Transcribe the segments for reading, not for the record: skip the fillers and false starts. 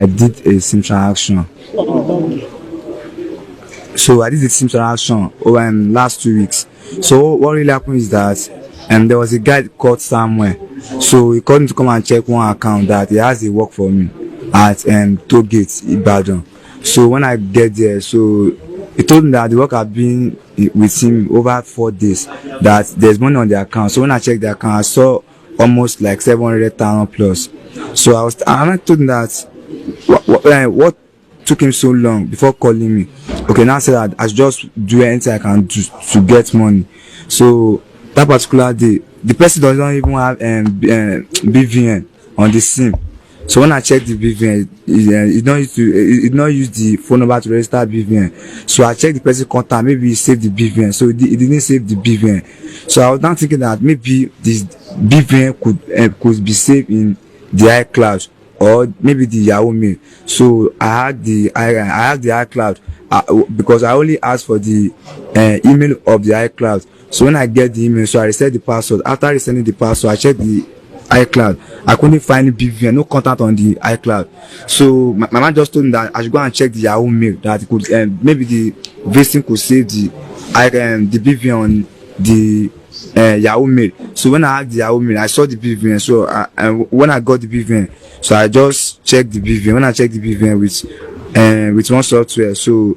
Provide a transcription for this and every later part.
I did a SIM transaction. So I did the SIM transaction over last 2 weeks. So what really happened is that there was a guy called somewhere. So he called me to come and check one account that he has a work for me at Toll Gate, Ibadan. So when I get there, so he told me that the work had been with him over 4 days, that there's money on the account. So when I checked the account, I saw almost like 700,000 plus. So I told him that what took him so long before calling me. Okay, now I said that I should just do anything I can do to get money. So that particular day, the person doesn't even have BVN on the SIM. So when I checked the BVN, it not use the phone number to register BVN. So I checked the person contact, maybe he saved the BVN. So he didn't save the BVN. So I was now thinking that maybe this BVN could be saved in the iCloud or maybe the Yahoo Mail. So I had the iCloud because I only asked for the email of the iCloud. So when I get the email, so I reset the password. After resetting the password, I checked the iCloud. I couldn't find BVN, no contact on the iCloud. So my man just told me that I should go and check the Yahoo Mail, that it could maybe the victim could save the BVN on the Yahoo Mail. So when I had the Yahoo Mail, I saw the BVN. So when I got the BVN, so I just checked the BVN. When I checked the BVN with one software, so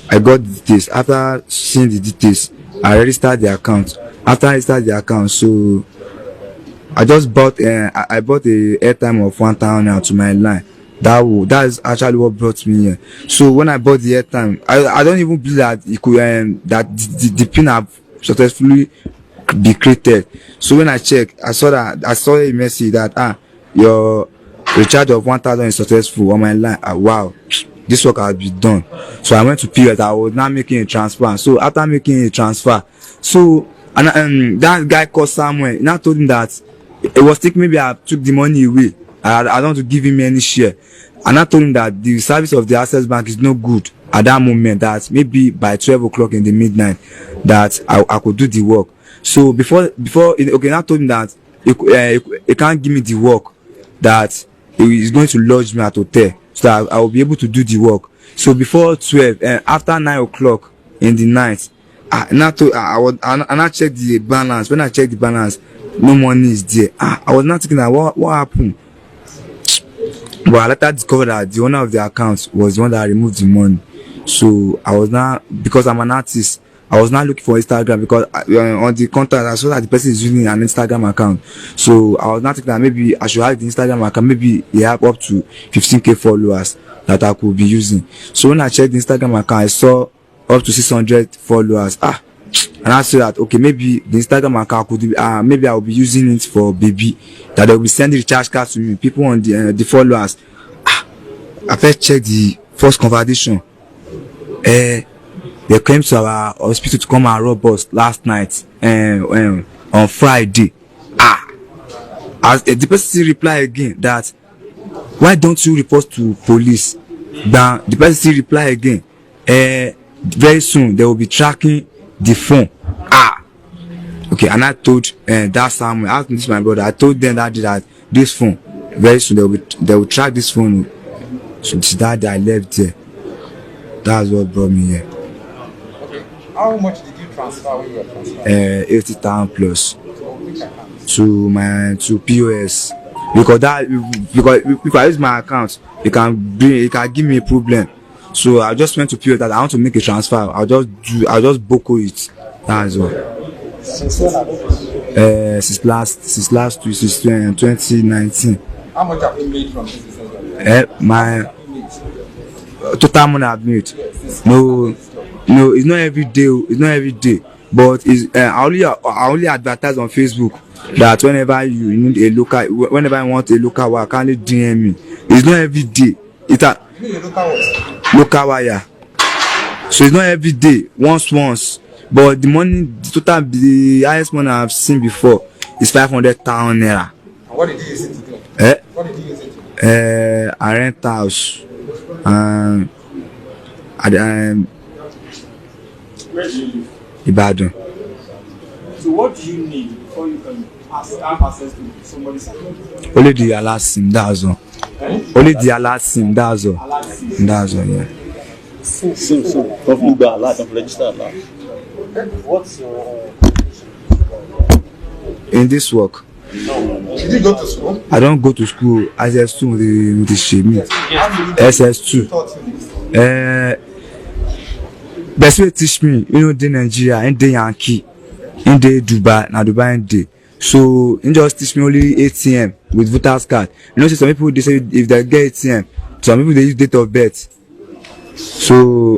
I got the details. After seeing the details, I registered the account. After I registered the account, so I just bought I bought a airtime of 1,000 naira to my line. That is actually what brought me here. So when I bought the airtime, I don't even believe that it could that the pin have successfully be created. So when I checked, I saw a message that your recharge of 1,000 is successful on my line. Wow, this work has been done. So I went to POS. I was now making a transfer. So after making a transfer, so that guy called Samuel. Now told him that it was thinking maybe I took the money away. I don't want to give him any share. And I told him that the service of the Access Bank is no good at that moment, that maybe by 12 o'clock in the midnight that I could do the work. So before I told him that he can't give me the work, that he is going to lodge me at hotel so that I will be able to do the work. So before 12, after 9 o'clock in the night, I checked the balance. When I checked the balance, no money is there. I was not thinking that what happened. But I later discovered that the owner of the account was the one that removed the money. So I was now, because I'm an artist, I was now looking for Instagram, because on the contact I saw that the person is using an Instagram account. So I was now thinking that maybe I should have the Instagram account. Maybe he have up to 15k followers that I could be using. So when I checked the Instagram account, I saw up to 600 followers. And I said that okay, maybe the Instagram account could be, maybe I will be using it for baby, that they will be sending recharge cards to me, people on the followers. I first checked the first conversation. They came to our hospital to come and rob us last night on Friday. As the person reply again that why don't you report to police? Then the person reply again, very soon they will be tracking the phone. Okay, and I told that Samuel, I asked my brother, I told them that this phone, very soon they will track this phone. So that day I left there. That's what brought me here. Okay. How much did you transfer when you were transferring? 80,000 plus to POS. Because if I use my account, it can give me a problem. So I just went to POS that I want to make a transfer. I'll just boko it. That's all. Since when have you Since last 2019. How much have you made from this business? My total money I've made. No, it's not every day. It's not every day. But I only advertise on Facebook that whenever you need whenever I want a local wire, can you DM me? It's not every day. Local wire. So it's not every day. Once. But the highest money I've seen before is 500,000 naira. And what did you use it to do? What did you use it to do? I rent house. Where do you live? Ibadan. So what do you need before you can have access to somebody's account? Only the last SIM, that's all. Only the alert SIM, that's all. That's all, yeah. Sim. Don't do alert, don't register alert. What's your In this work, Did you go to school? I don't go to school. SS2 with the shame. SS2. Best way teach me, you know, the Nigeria and the Yankee, in the Dubai, na Dubai and day. So, in just teach me only ATM with voters card. You know, some people they say if they get ATM, some people they use date of birth. So,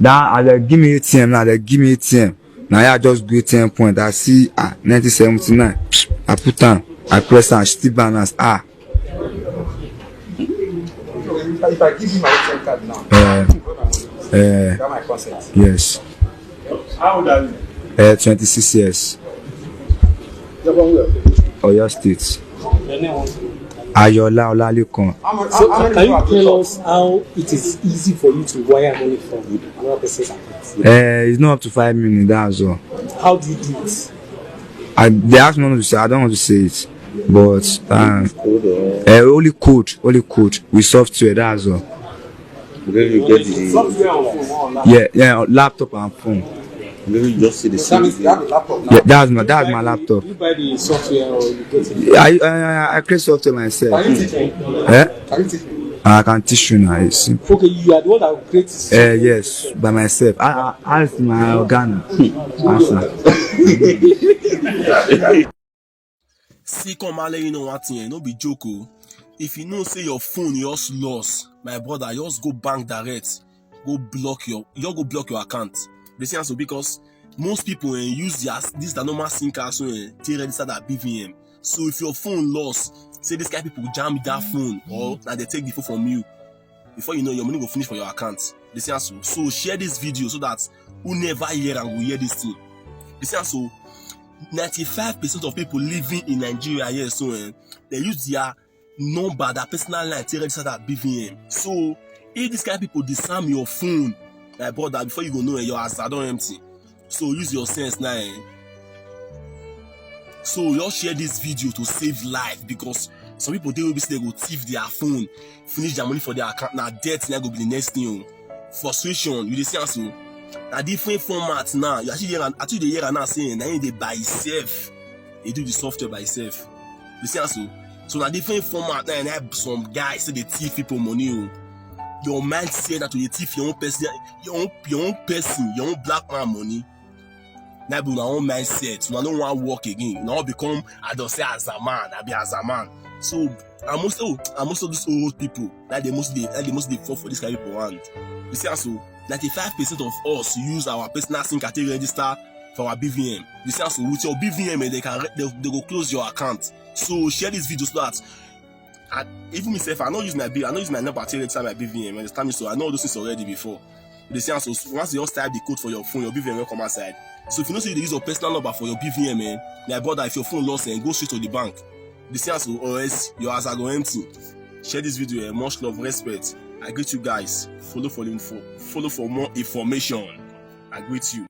now they give me ATM, now they give me ATM. Now I just go ATM point. I see 1979. I put on, I press on, still balance. If I give you my ATM card now, got my consent. Yes. how old are you? 26 years. You're from where? Oyo State. Your name was. Ayola Olalekan. So How many can people you have tell you us how it is easy for you to wire money from another person's account? It's not up to 5 minutes, that's all. How do you do it? They asked me not to say, I don't want to say it. But only code with software, that's all. Maybe you get the. Software on phone, online. Yeah, laptop and phone. Maybe you just see the That means same. you have a laptop now. Yeah, that's my laptop. You buy the software or you get it? I create software myself. Can you teach me? Eh? Can you teach me? I can teach you now. It's simple. Okay, you are the one that will create software. Yes, by myself. I asked my organ. Answer. See, come and let you know one thing, no be joke. If you know say your phone just lost, my brother, just go bank direct, go block your account. The same answer because most people use this the normal SIM card so they register that BVM. So if your phone lost, say this guy people jam that phone or and they take the phone from you, before you know your money will finish for your account. The same answer. So share this video so that who never hear and will hear this thing. The same answer. 95% of people living in Nigeria here, so they use their number, their personal line to register that BVM. So if this kind of people disarm your phone, my brother, before you go know your ass don't empty. So use your sense now. So you all share this video to save life because some people they will be say they go thief their phone, finish their money for their account. Now death now go be the next thing. Frustration, you see also. A different format now. You actually hear now saying that they by itself, they do the software by itself. You see also. So a different format now, and have some guys say they thief people money. Your mind say that to the thief your own person, your own black man money. Now be your own mindset. You don't want to work again. Now become I don't say as a man, I be as a man. So I'm also these old people that they mostly fall for this kind of people hand. You see also. 95% of us use our personal SIM card to register for our BVM. You see, so with your BVM, they go close your account. So share this video so that even myself, I not use my number to register my BVM. Understand me? So I know those things already before. You see, so once you just type the code for your phone, your BVM will come outside. So if you know you use your personal number for your BVM, my brother, if your phone lost, go straight to the bank. You see, so or else your ass are go empty. Share this video, much love, respect. I greet you guys. Follow for more information. I greet you.